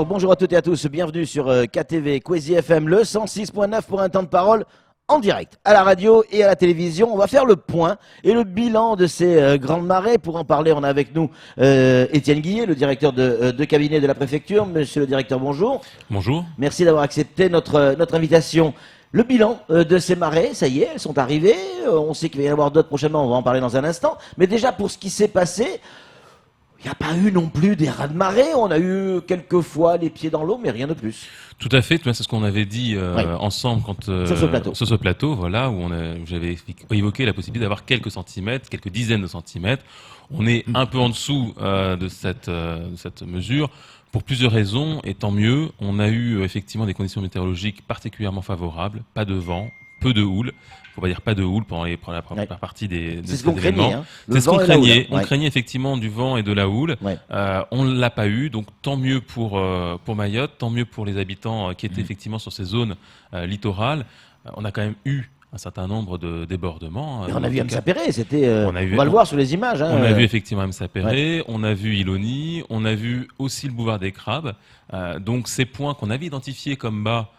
bonjour à toutes et à tous, bienvenue sur KTV, Kwezi FM, le 106.9 pour un temps de parole en direct, à la radio et à la télévision. On va faire le point et le bilan de ces grandes marées. Pour en parler, on a avec nous Étienne Guillet, le directeur de cabinet de la préfecture. Monsieur le directeur, bonjour. Bonjour. Merci d'avoir accepté notre invitation. Le bilan de ces marées, ça y est, elles sont arrivées. On sait qu'il va y en avoir d'autres prochainement, on va en parler dans un instant. Mais déjà, pour ce qui s'est passé, il n'y a pas eu non plus des raz-de-marée. On a eu quelques fois les pieds dans l'eau, mais rien de plus. Tout à fait, c'est ce qu'on avait dit ensemble quand sur ce plateau, voilà, où j'avais évoqué la possibilité d'avoir quelques centimètres, quelques dizaines de centimètres. On est un peu en dessous de cette mesure pour plusieurs raisons, et tant mieux. On a eu effectivement des conditions météorologiques particulièrement favorables, pas de vent, peu de houle. Faut pas dire pas de houle pendant la première partie de c'est cet ce qu'on craignait, événement. hein. C'est ce qu'on craignait. On craignait effectivement du vent et de la houle. On ne l'a pas eu, donc tant mieux pour Mayotte, tant mieux pour les habitants qui étaient effectivement sur ces zones littorales. On a quand même eu un certain nombre de débordements. Et on a vu Amsa Perret, on va le voir sur les images. On a vu effectivement Amsa Perret, on a vu Iloni, on a vu aussi le boulevard des Crabes. Donc ces points qu'on avait identifiés comme bas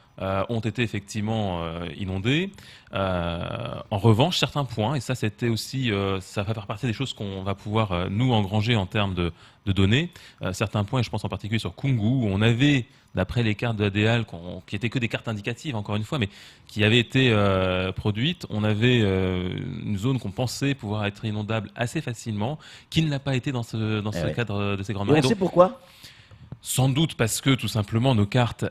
ont été effectivement inondés. En revanche, certains points, et ça c'était aussi, ça va faire partie des choses qu'on va pouvoir nous engranger en termes de données, certains points, et je pense en particulier sur Koungou, où on avait, d'après les cartes de l'ADL, qui étaient que des cartes indicatives encore une fois, mais qui avaient été produites, on avait une zone qu'on pensait pouvoir être inondable assez facilement, qui ne l'a pas été dans ce cadre de ces grandes marées. On sait pourquoi ? Sans doute parce que tout simplement nos cartes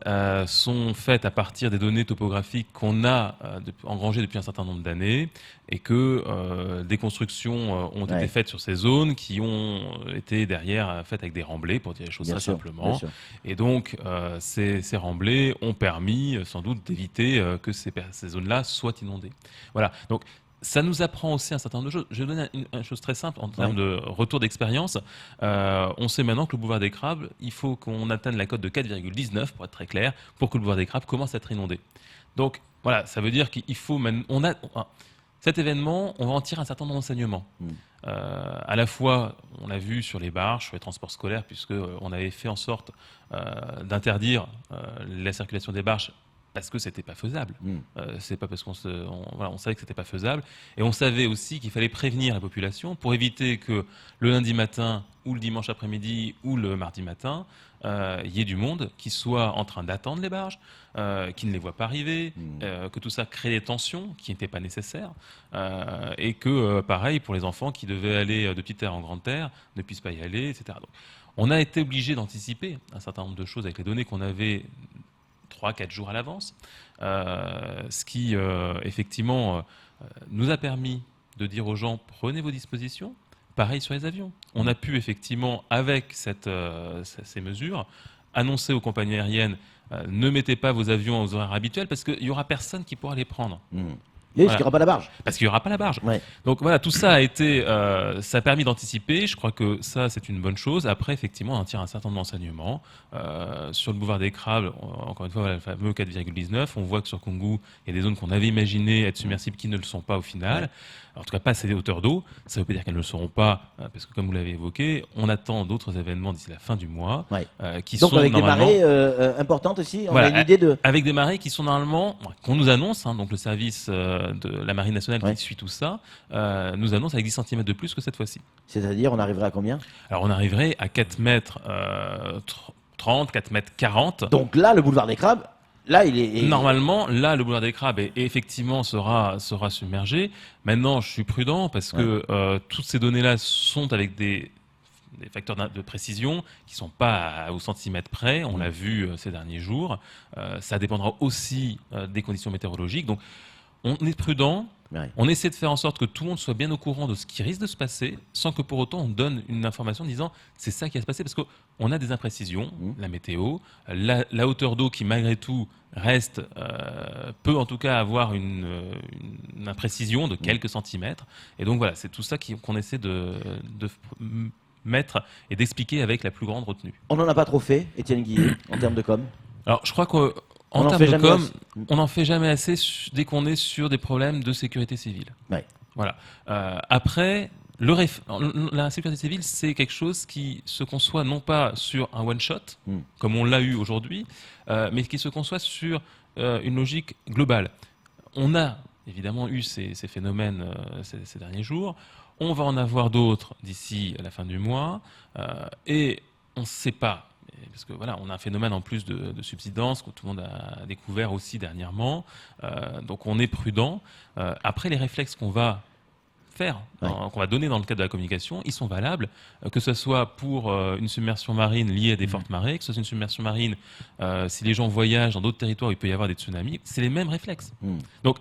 sont faites à partir des données topographiques qu'on a engrangées depuis un certain nombre d'années, et que des constructions ont été faites sur ces zones qui ont été derrière faites avec des remblais, pour dire les choses très simplement. Et donc ces remblais ont permis sans doute d'éviter que ces zones-là soient inondées. Voilà. Donc ça nous apprend aussi un certain nombre de choses. Je vais donner une chose très simple en termes de retour d'expérience. On sait maintenant que le boulevard des Crabes, il faut qu'on atteigne la cote de 4,19 pour être très clair, pour que le boulevard des Crabes commence à être inondé. Donc voilà, ça veut dire qu'il faut cet événement, on va en tirer un certain nombre d'enseignements. À la fois, on l'a vu sur les barges, sur les transports scolaires, puisque on avait fait en sorte d'interdire la circulation des barges, parce que c'était pas faisable. C'est pas parce qu'on savait que c'était pas faisable, et on savait aussi qu'il fallait prévenir la population pour éviter que le lundi matin ou le dimanche après-midi ou le mardi matin, il y ait du monde qui soit en train d'attendre les barges, qui ne les voit pas arriver, que tout ça crée des tensions qui n'étaient pas nécessaires, et que pareil pour les enfants qui devaient aller de petite terre en grande terre ne puissent pas y aller, etc. Donc, on a été obligé d'anticiper un certain nombre de choses avec les données qu'on avait 3-4 jours à l'avance, ce qui effectivement nous a permis de dire aux gens prenez vos dispositions. Pareil sur les avions. On a pu effectivement, avec ces mesures, annoncer aux compagnies aériennes ne mettez pas vos avions aux horaires habituels parce qu'il n'y aura personne qui pourra les prendre. Oui, parce qu'il n'y aura pas la barge. Parce qu'il n'y aura pas la barge. Donc voilà, tout ça ça a permis d'anticiper. Je crois que ça, c'est une bonne chose. Après, effectivement, on en tire un certain nombre d'enseignements. Sur le boulevard des Crabes, encore une fois, le fameux 4,19, on voit que sur Koungou, il y a des zones qu'on avait imaginées être submersibles qui ne le sont pas au final. En tout cas, pas à ces hauteurs d'eau. Ça ne veut pas dire qu'elles ne le seront pas, parce que comme vous l'avez évoqué, on attend d'autres événements d'ici la fin du mois. Qui donc sont avec des normalement marées importantes aussi, on a une idée de... Avec des marées qui sont normalement, qu'on nous annonce, donc le service de la Marine nationale qui suit tout ça, nous annonce avec 10 cm de plus que cette fois-ci. C'est-à-dire, on arriverait à combien ? Alors, on arriverait à 4 mètres 30, 4 mètres 40. Donc là, le boulevard des Crabes, là, Normalement, là, le boulevard des Crabes effectivement sera submergé. Maintenant, je suis prudent parce que toutes ces données-là sont avec des facteurs de précision qui ne sont pas au centimètre près. On l'a vu ces derniers jours. Ça dépendra aussi des conditions météorologiques. Donc, on est prudent. On essaie de faire en sorte que tout le monde soit bien au courant de ce qui risque de se passer, sans que pour autant on donne une information disant c'est ça qui va se passer, parce qu'on a des imprécisions, la météo, la hauteur d'eau qui malgré tout reste, peut en tout cas avoir une imprécision de quelques centimètres, et donc voilà, c'est tout ça qu'on essaie de mettre et d'expliquer avec la plus grande retenue. On n'en a pas trop fait, Étienne Guillet, en termes de com. Alors je crois que en termes de com, on n'en fait jamais assez dès qu'on est sur des problèmes de sécurité civile. Voilà. Après, La sécurité civile, c'est quelque chose qui se conçoit non pas sur un one-shot, comme on l'a eu aujourd'hui, mais qui se conçoit sur une logique globale. On a évidemment eu ces phénomènes ces derniers jours. On va en avoir d'autres d'ici à la fin du mois. Et on ne sait pas. Parce que voilà, on a un phénomène en plus de subsidence que tout le monde a découvert aussi dernièrement. Donc on est prudent. Après, les réflexes qu'on va faire, qu'on va donner dans le cadre de la communication, ils sont valables, que ce soit pour une submersion marine liée à des fortes marées, que ce soit une submersion marine, si les gens voyagent dans d'autres territoires, il peut y avoir des tsunamis, c'est les mêmes réflexes. Donc,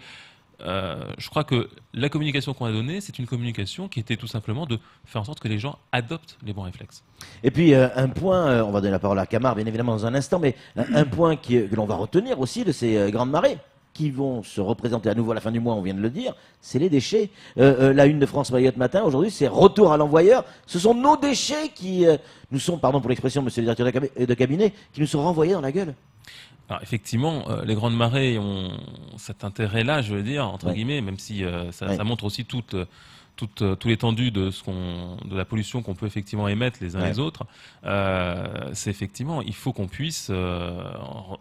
je crois que la communication qu'on a donnée, c'est une communication qui était tout simplement de faire en sorte que les gens adoptent les bons réflexes. Et puis un point, on va donner la parole à Camar bien évidemment dans un instant, mais un point que l'on va retenir aussi de ces grandes marées, qui vont se représenter à nouveau à la fin du mois, on vient de le dire, c'est les déchets. La une de France Mayotte Matin, aujourd'hui, c'est retour à l'envoyeur. Ce sont nos déchets qui nous sont, pardon pour l'expression, monsieur le directeur de cabinet, qui nous sont renvoyés dans la gueule. Alors effectivement, les grandes marées ont cet intérêt-là, je veux dire, entre guillemets, même si ça montre aussi toute l'étendue de la pollution qu'on peut effectivement émettre les uns les autres. C'est effectivement, il faut qu'on puisse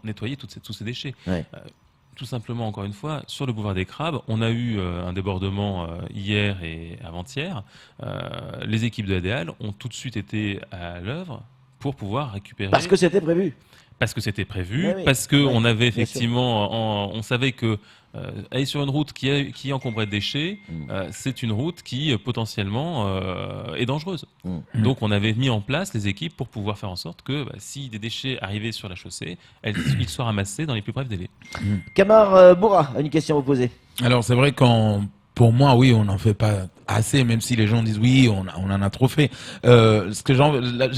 nettoyer tous ces déchets. Tout simplement, encore une fois, sur le boulevard des Crabes, on a eu un débordement hier et avant-hier. Les équipes de l'ADEAL ont tout de suite été à l'œuvre pour pouvoir récupérer. Parce que c'était prévu. Parce que c'était prévu, parce qu'on avait effectivement, on savait que aller sur une route qui encombrait de déchets, c'est une route qui potentiellement est dangereuse. Donc on avait mis en place les équipes pour pouvoir faire en sorte que si des déchets arrivaient sur la chaussée, ils soient ramassés dans les plus brefs délais. Camar Bourra a une question à vous poser. Alors c'est vrai pour moi, oui, on n'en fait pas assez, même si les gens disent oui, on en a trop fait. Ce que j'ai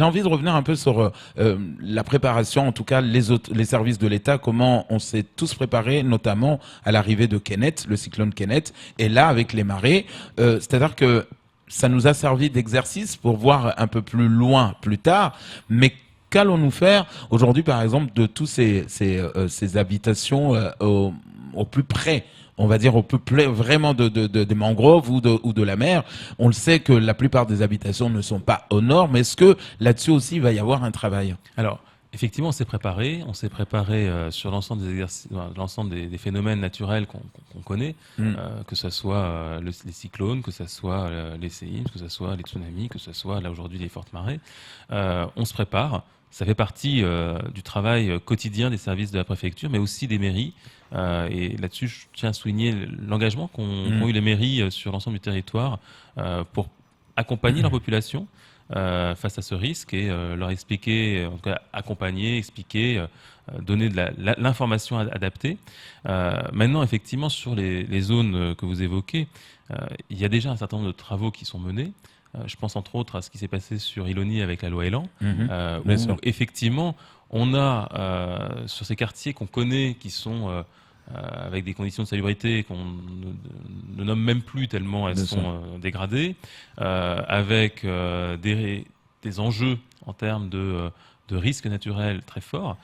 envie de revenir un peu sur la préparation, en tout cas les services de l'État, comment on s'est tous préparés, notamment à l'arrivée de Kenneth, le cyclone Kenneth, et là avec les marées, c'est-à-dire que ça nous a servi d'exercice pour voir un peu plus loin plus tard, mais qu'allons-nous faire aujourd'hui, par exemple, de tous ces habitations au plus près, on va dire au peu près vraiment des mangroves ou de la mer. On le sait que la plupart des habitations ne sont pas aux normes. Est-ce que là-dessus aussi il va y avoir un travail? Alors, effectivement, on s'est préparé sur l'ensemble des exercices, l'ensemble des phénomènes naturels qu'on connaît, que ce soit les cyclones, que ce soit les séismes, que ce soit les tsunamis, que ce soit là aujourd'hui les fortes marées. On se prépare. Ça fait partie du travail quotidien des services de la préfecture, mais aussi des mairies. Et là-dessus, je tiens à souligner l'engagement qu'ont eu les mairies sur l'ensemble du territoire pour accompagner leur population face à ce risque et leur expliquer, en tout cas accompagner, expliquer, donner de l'information adaptée. Maintenant, effectivement, sur les zones que vous évoquez, il y a déjà un certain nombre de travaux qui sont menés. Je pense entre autres à ce qui s'est passé sur Iloni avec la loi Elan, où effectivement on a sur ces quartiers qu'on connaît qui sont avec des conditions de salubrité qu'on ne nomme même plus tellement elles sont dégradées, avec des enjeux en termes de risques naturels très forts.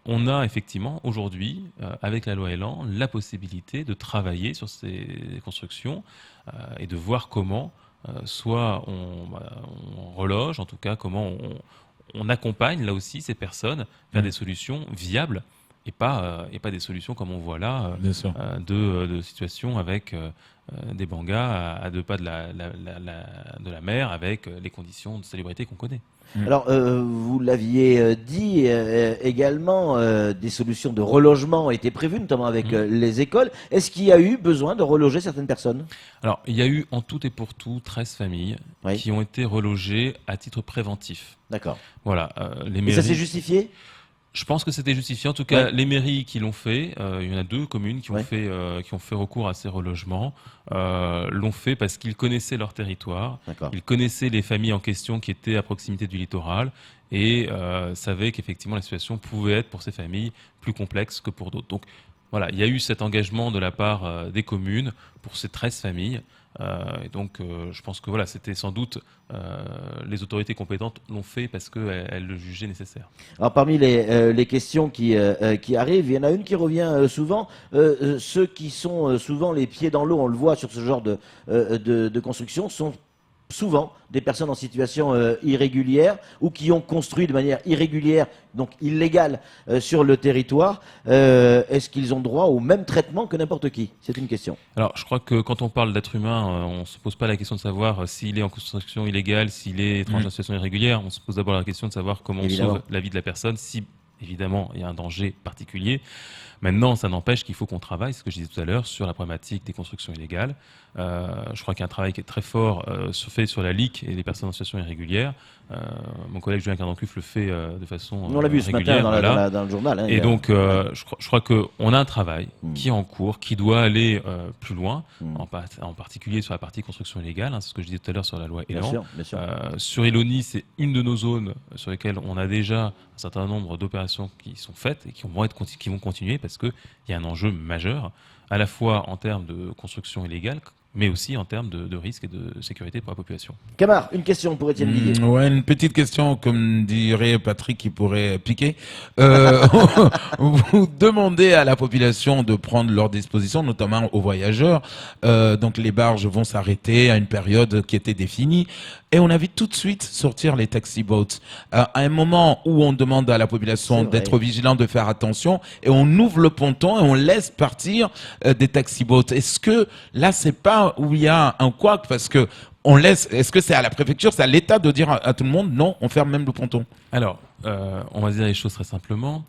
On a effectivement aujourd'hui, avec la loi Elan, la possibilité de travailler sur ces constructions et de voir comment soit on reloge, en tout cas comment on accompagne là aussi ces personnes vers des solutions viables et pas des solutions comme on voit là de situations avec des bangas à 2 pas de la mer avec les conditions de salubrité qu'on connaît. Alors, vous l'aviez dit également, des solutions de relogement ont été prévues, notamment avec les écoles. Est-ce qu'il y a eu besoin de reloger certaines personnes? Alors, il y a eu en tout et pour tout 13 familles qui ont été relogées à titre préventif. D'accord. Voilà. Les mairies... Et ça s'est justifié? Je pense que c'était justifié. En tout cas, les mairies qui l'ont fait, il y en a 2 communes qui ont fait recours à ces relogements, l'ont fait parce qu'ils connaissaient leur territoire, ils connaissaient les familles en question qui étaient à proximité du littoral et savaient qu'effectivement la situation pouvait être pour ces familles plus complexe que pour d'autres. Donc voilà, il y a eu cet engagement de la part des communes pour ces 13 familles. Et donc, je pense que voilà, c'était sans doute les autorités compétentes l'ont fait parce qu'elles le jugeaient nécessaire. Alors, parmi les questions qui arrivent, il y en a une qui revient souvent. Ceux qui sont souvent les pieds dans l'eau, on le voit sur ce genre de construction, sont souvent des personnes en situation irrégulière ou qui ont construit de manière irrégulière, donc illégale, sur le territoire. Est-ce qu'ils ont droit au même traitement que n'importe qui? C'est une question. Alors, je crois que quand on parle d'être humain, on ne se pose pas la question de savoir s'il est en construction illégale, s'il est étranger en situation irrégulière. On se pose d'abord la question de savoir comment on Évidemment. sauve la vie de la personne, si évidemment il y a un danger particulier. Maintenant, ça n'empêche qu'il faut qu'on travaille, ce que je disais tout à l'heure, sur la problématique des constructions illégales. Je crois qu'il y a un travail qui est très fort fait sur la LIC et les personnes en situation irrégulière. Mon collègue Julien Cardancuf le fait de façon On l'a vu ce matin régulière, voilà. dans le journal. Hein, Et donc, je crois qu'on a un travail qui est en cours, qui doit aller plus loin, en particulier sur la partie construction illégale, hein, c'est ce que je disais tout à l'heure sur la loi Bien Elan. sûr, bien sûr. Sur Elonie, c'est une de nos zones sur lesquelles on a déjà un certain nombre d'opérations qui sont faites et qui vont continuer parce qu'il y a un enjeu majeur, à la fois en termes de construction illégale, mais aussi en termes de risque et de sécurité pour la population. Camar, une question pour Étienne Guillet. Ouais, une petite question, comme dirait Patrick, qui pourrait piquer. Vous demandez à la population de prendre leurs dispositions, notamment aux voyageurs. Donc les barges vont s'arrêter à une période qui était définie. Et on a vu tout de suite sortir les taxi boats. À un moment où on demande à la population C'est vrai. d'être vigilant, de faire attention, et on ouvre le ponton et on laisse partir des taxi boats. Est-ce que là, c'est pas où il y a un couac parce que on laisse, est-ce que c'est à la préfecture, c'est à l'État de dire à tout le monde non, on ferme même le ponton? Alors, on va dire les choses très simplement.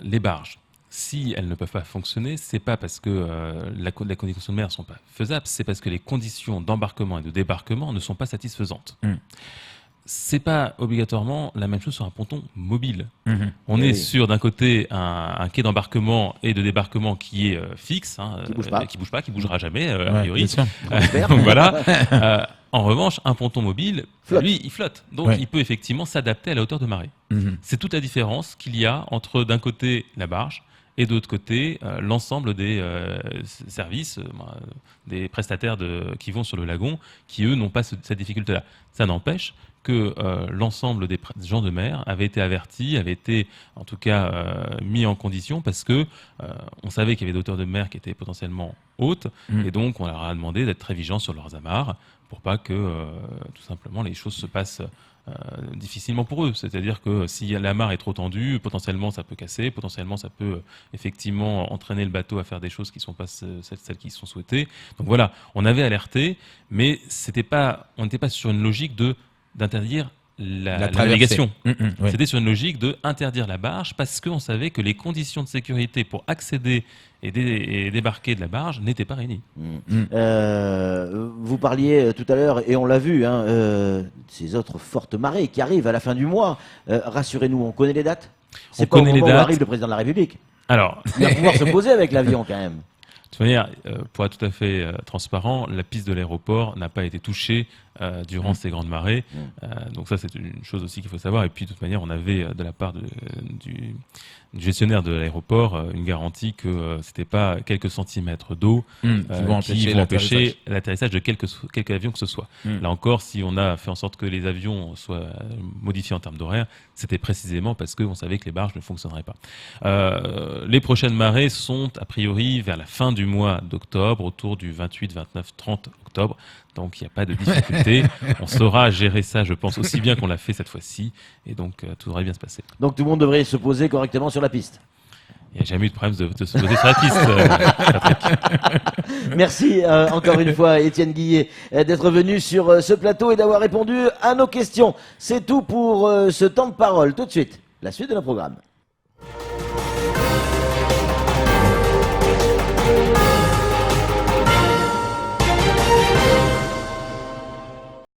Les barges, si elles ne peuvent pas fonctionner, c'est pas parce que les conditions de mer ne sont pas faisables, c'est parce que les conditions d'embarquement et de débarquement ne sont pas satisfaisantes. C'est pas obligatoirement la même chose sur un ponton mobile. On est Oui. sur d'un côté un quai d'embarquement et de débarquement qui est fixe, hein, Qui bouge pas. qui bougera jamais a Ouais, priori. bien sûr. Donc voilà. En revanche, un ponton mobile, Flotte. lui, il flotte. Donc Ouais. il peut effectivement s'adapter à la hauteur de marée. C'est toute la différence qu'il y a entre d'un côté la barge et de l'autre côté l'ensemble des services, des prestataires qui vont sur le lagon, qui eux n'ont pas cette difficulté-là. Ça n'empêche que l'ensemble des gens de mer avaient été avertis, avaient été en tout cas mis en condition parce que on savait qu'il y avait des hauteurs de mer qui étaient potentiellement hautes et donc on leur a demandé d'être très vigilants sur leurs amarres pour pas que tout simplement les choses se passent difficilement pour eux. C'est-à-dire que si la mare est trop tendue, potentiellement ça peut casser, potentiellement ça peut effectivement entraîner le bateau à faire des choses qui ne sont pas celles qui sont souhaitées. Donc voilà, on avait alerté, mais on n'était pas sur une logique d'interdire la traversée. navigation. Ouais. C'était sur une logique de interdire la barge parce qu'on savait que les conditions de sécurité pour accéder et débarquer de la barge n'étaient pas réunies. Vous parliez tout à l'heure, et on l'a vu, hein, ces autres fortes marées qui arrivent à la fin du mois. Rassurez-nous, on connaît les dates? C'est pas au connaît les moment où dates. arrive le président de la République. Alors, Il va pouvoir se poser avec l'avion quand même. de toute manière, pour être tout à fait transparent, la piste de l'aéroport n'a pas été touchée durant ces grandes marées. Donc ça, c'est une chose aussi qu'il faut savoir. Et puis, de toute manière, on avait de la part du gestionnaire de l'aéroport une garantie que c'était pas quelques centimètres d'eau Qui vont empêcher l'atterrissage de quelque avion que ce soit. Là encore, si on a fait en sorte que les avions soient modifiés en termes d'horaire, c'était précisément parce qu'on savait que les barges ne fonctionneraient pas. Les prochaines marées sont a priori vers la fin du mois d'octobre, autour du 28, 29, 30 octobre. Donc il n'y a pas de difficulté. On saura gérer ça, je pense, aussi bien qu'on l'a fait cette fois-ci. Et donc tout devrait bien se passer. Donc tout le monde devrait se poser correctement sur la piste. Il n'y a jamais eu de problème de se poser sur la piste. Patrick. Merci encore une fois, Étienne Guillet, d'être venu sur ce plateau et d'avoir répondu à nos questions. C'est tout pour ce temps de parole. Tout de suite, la suite de notre programme.